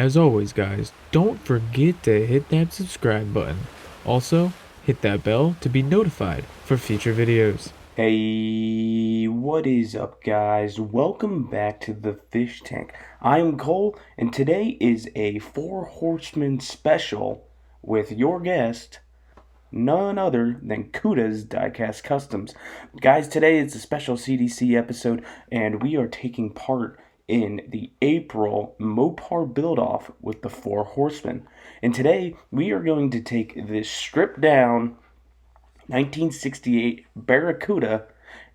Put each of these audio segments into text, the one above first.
As always, guys, don't forget to hit that subscribe button. Also, hit that bell to be notified for future videos. Hey, what is up, guys? Welcome back to the Fish Tank. I'm Cole, and today is a Four Horsemen special with your guest, none other than Cuda's Diecast Customs. Guys, today is a special CDC episode, and we are taking part in the April Mopar build-off with the Four Horsemen. And today, we are going to take this stripped-down 1968 Barracuda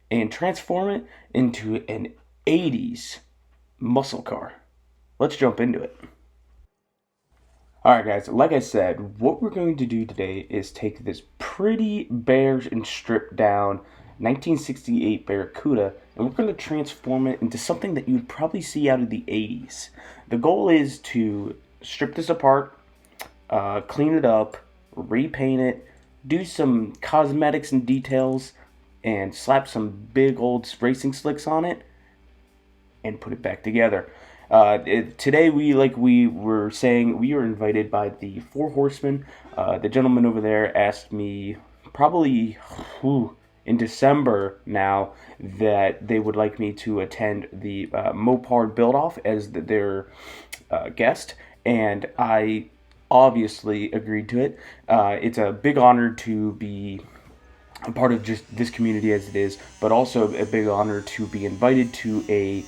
and transform it into an 80s muscle car. Let's jump into it. Alright guys, like I said, what we're going to do today is take this pretty bare and stripped down 1968 Barracuda and we're going to transform it into something that you'd probably see out of the 80s. The goal is to strip this apart, clean it up, repaint it, do some cosmetics and details, and slap some big old racing slicks on it, and put it back together. Today, like we were saying, we were invited by the Four Horsemen. The gentleman over there asked me probably in December now that they would like me to attend the Mopar build-off as their guest, and I obviously agreed to it. It's a big honor to be a part of just this community as it is, but also a big honor to be invited to a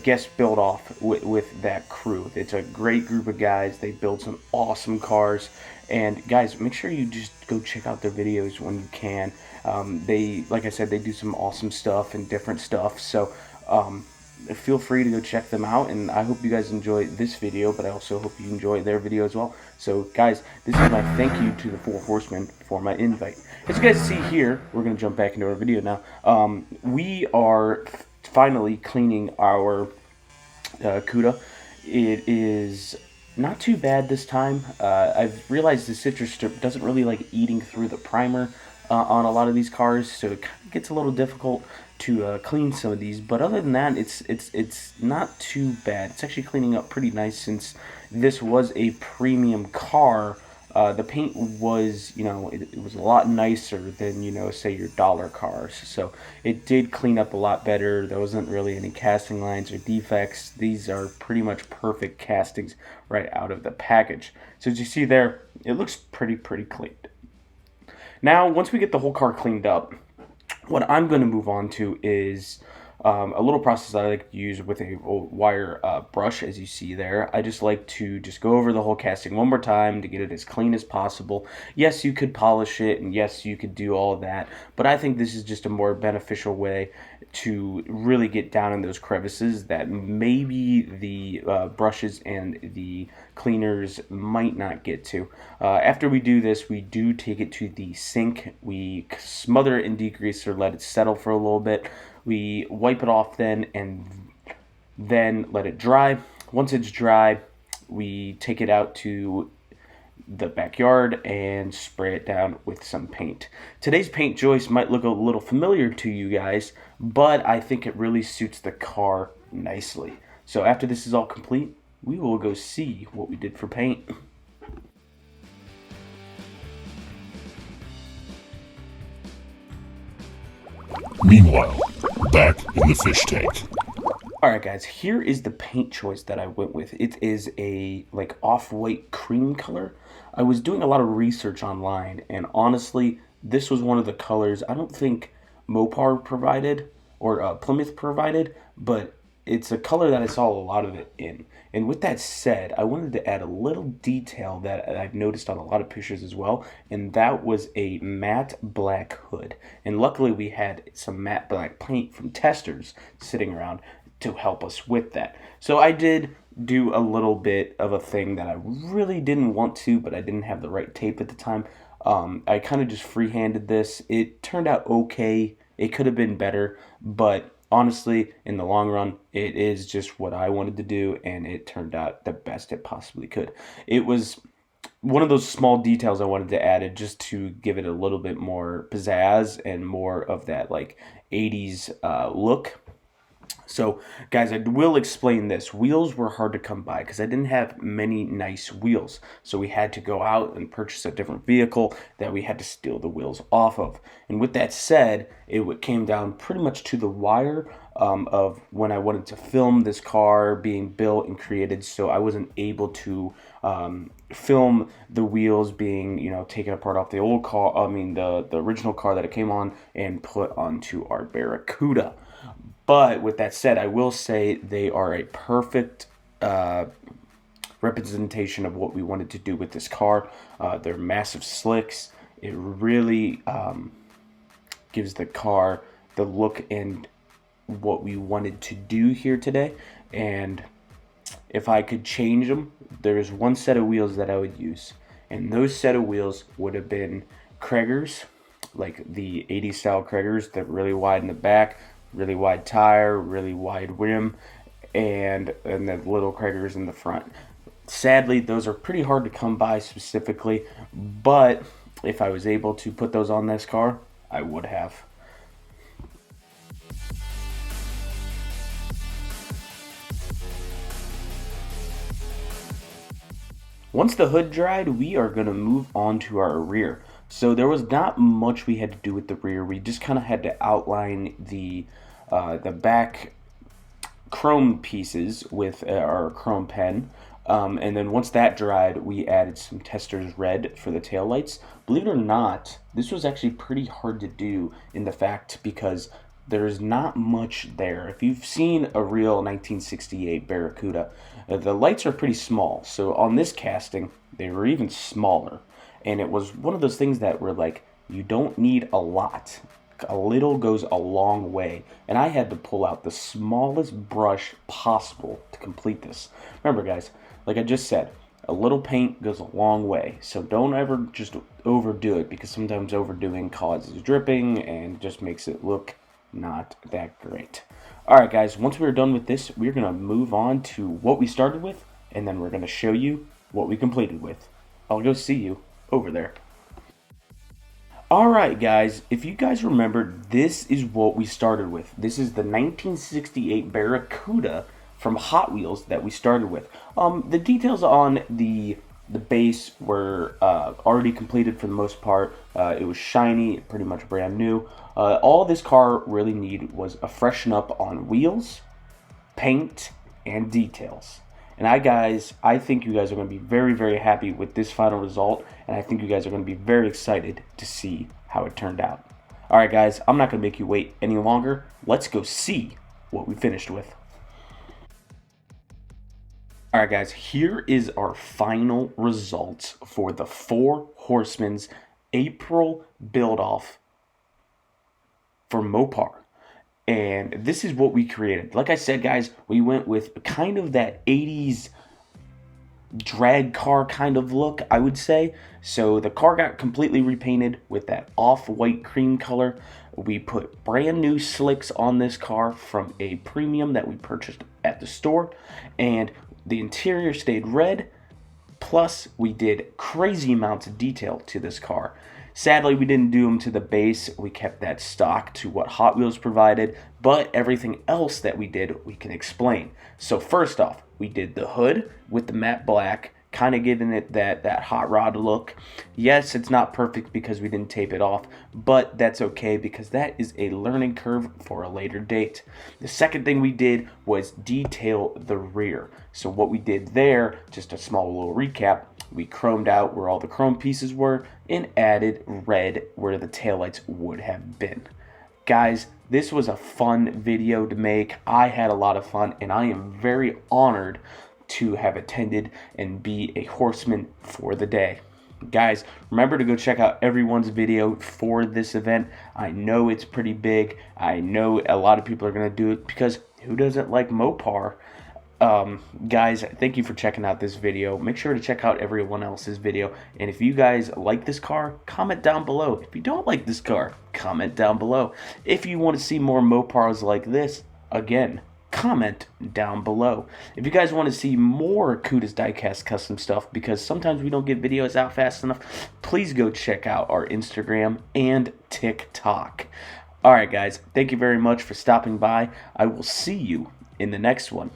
guest build off with that crew. It's a great group of guys. They build some awesome cars, and guys, make sure you just go check out their videos when you can. They, like I said, they do some awesome stuff and different stuff. So feel free to go check them out, and I hope you guys enjoy this video, but I also hope you enjoy their video as well. So guys, this is my thank you to the Four Horsemen for my invite. As you guys see here, we're going to jump back into our video now. We are finally cleaning our Cuda. It is not too bad this time. I've realized the citrus strip doesn't really like eating through the primer on a lot of these cars, so it kind of gets a little difficult to clean some of these. But other than that, it's not too bad. It's actually cleaning up pretty nice since this was a premium car. The paint was, it was a lot nicer than, say your dollar cars. So it did clean up a lot better. There wasn't really any casting lines or defects. These are pretty much perfect castings right out of the package. So as you see there, it looks pretty clean. Now, once we get the whole car cleaned up, what I'm going to move on to is a little process I like to use with a wire brush, as you see there. I just like to just go over the whole casting one more time to get it as clean as possible. Yes, you could polish it, and yes, you could do all of that, but I think this is just a more beneficial way to really get down in those crevices that maybe the brushes and the cleaners might not get to. After we do this, we do take it to the sink. We smother it in degreaser, let it settle for a little bit. We wipe it off then, and then let it dry. Once it's dry, we take it out to the backyard and spray it down with some paint. Today's paint choice might look a little familiar to you guys, but I think it really suits the car nicely. So after this is all complete, we will go see what we did for paint. Meanwhile, back in the fish tank. Alright guys, here is the paint choice that I went with. It is a like off-white cream color. I was doing a lot of research online, and honestly, this was one of the colors I don't think Mopar provided or Plymouth provided, but it's a color that I saw a lot of it in. And with that said, I wanted to add a little detail that I've noticed on a lot of pictures as well, and that was a matte black hood. And luckily we had some matte black paint from testers sitting around to help us with that. So I did do a little bit of a thing that I really didn't want to, but I didn't have the right tape at the time. I kind of just freehanded this. It turned out okay. It could have been better, but honestly, in the long run, it is just what I wanted to do, and it turned out the best it possibly could. It was one of those small details I wanted to add just to give it a little bit more pizzazz and more of that like 80s look. So, guys, I will explain this. Wheels were hard to come by because I didn't have many nice wheels. So we had to go out and purchase a different vehicle that we had to steal the wheels off of. And with that said, it came down pretty much to the wire of when I wanted to film this car being built and created. So I wasn't able to film the wheels being, taken apart off the old car. I mean, the original car that it came on and put onto our Barracuda. But with that said, I will say they are a perfect representation of what we wanted to do with this car. They're massive slicks. It really gives the car the look and what we wanted to do here today. And if I could change them, there's one set of wheels that I would use. And those set of wheels would have been Craigers, like the 80s style Craigers that are really wide in the back, really wide tire, really wide rim, and the little Craigers in the front. Sadly, those are pretty hard to come by specifically, but if I was able to put those on this car, I would have. Once the hood dried, we are going to move on to our rear. So there was not much we had to do with the rear. We just kind of had to outline the back chrome pieces with our chrome pen. And then once that dried, we added some Testors Red for the taillights. Believe it or not, this was actually pretty hard to do in the fact because there's not much there. If you've seen a real 1968 Barracuda, the lights are pretty small. So on this casting, they were even smaller. And it was one of those things that were like, you don't need a lot. A little goes a long way. And I had to pull out the smallest brush possible to complete this. Remember, guys, like I just said, a little paint goes a long way. So don't ever just overdo it, because sometimes overdoing causes dripping and just makes it look not that great. Alright, guys, once we're done with this, we're going to move on to what we started with, and then we're going to show you what we completed with. I'll go see you over there. Alright, guys, if you guys remember, this is what we started with. This is the 1968 Barracuda from Hot Wheels that we started with. The details on the base were already completed for the most part. It was shiny, pretty much brand new. All this car really needed was a freshen up on wheels, paint, and details. And I think you guys are going to be very, very happy with this final result, and I think you guys are going to be very excited to see how it turned out. Alright, guys, I'm not going to make you wait any longer. Let's go see what we finished with. Alright, guys, here is our final results for the Four Horsemen's April build-off for Mopar. And this is what we created. Like I said, guys, we went with kind of that 80s drag car kind of look, I would say. So the car got completely repainted with that off-white cream color. We put brand new slicks on this car from a premium that we purchased at the store. And the interior stayed red. Plus, we did crazy amounts of detail to this car. Sadly, we didn't do them to the base. We kept that stock to what Hot Wheels provided, but everything else that we did, we can explain. So first off, we did the hood with the matte black, kind of giving it that hot rod look. Yes, it's not perfect because we didn't tape it off, but that's okay because that is a learning curve for a later date. The second thing we did was detail the rear. So what we did there, just a small little recap, we chromed out where all the chrome pieces were and added red where the taillights would have been. Guys, this was a fun video to make. I had a lot of fun, and I am very honored to have attended and be a horseman for the day. Guys, remember to go check out everyone's video for this event. I know it's pretty big. I know a lot of people are going to do it because who doesn't like Mopar? Guys, thank you for checking out this video. Make sure to check out everyone else's video. And if you guys like this car, comment down below. If you don't like this car, comment down below. If you want to see more Mopars like this, again, comment down below. If you guys want to see more Cuda's Diecast custom stuff, because sometimes we don't get videos out fast enough, please go check out our Instagram and TikTok. Alright guys, thank you very much for stopping by. I will see you in the next one.